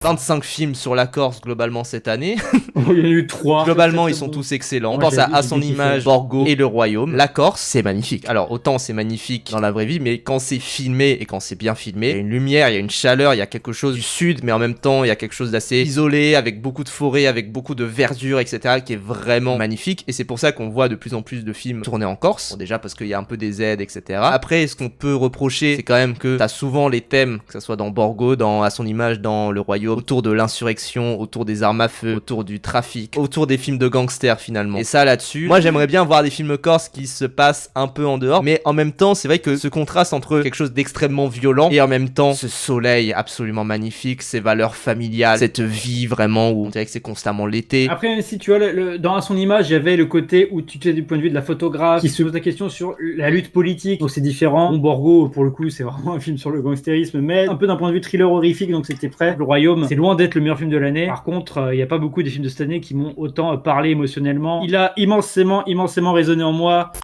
25 films sur la Corse globalement cette année. Il y en a eu 3. Globalement, ils sont tous excellents. On pense à son image, Borgo et le Royaume. La Corse, c'est magnifique. Alors, autant c'est magnifique dans la vraie vie, mais quand c'est filmé et quand c'est bien filmé, il y a une lumière, il y a une chaleur, il y a quelque chose du sud, mais en même temps, il y a quelque chose d'assez isolé, avec beaucoup de forêts, avec beaucoup de verdure, etc., qui est vraiment magnifique. Et c'est pour ça qu'on voit de plus en plus de films tournés en Corse. Bon, déjà parce qu'il y a un peu des aides, etc. Après, ce qu'on peut reprocher, c'est quand même que t'as souvent les thèmes, que ce soit dans Borgo, à son image, dans le Royaume, autour de l'insurrection, autour des armes à feu, autour du trafic, autour des films de gangsters finalement. Et ça là-dessus, moi j'aimerais bien voir des films corses qui se passent un peu en dehors, mais en même temps c'est vrai que ce contraste entre quelque chose d'extrêmement violent et en même temps ce soleil absolument magnifique, ces valeurs familiales, cette vie vraiment où on dirait que c'est constamment l'été. Après si tu vois, dans À son image, il y avait le côté où tu étais du point de vue de la photographe qui se pose la question sur la lutte politique, donc c'est différent. Bon, Borgo pour le coup c'est vraiment un film sur le gangstérisme, mais un peu d'un point de vue thriller horrifique, donc c'était prêt. Le Royaume, c'est loin d'être le meilleur film de l'année. Par contre, il n'y a pas beaucoup de films de cette année qui m'ont autant parlé émotionnellement. Il a immensément résonné en moi.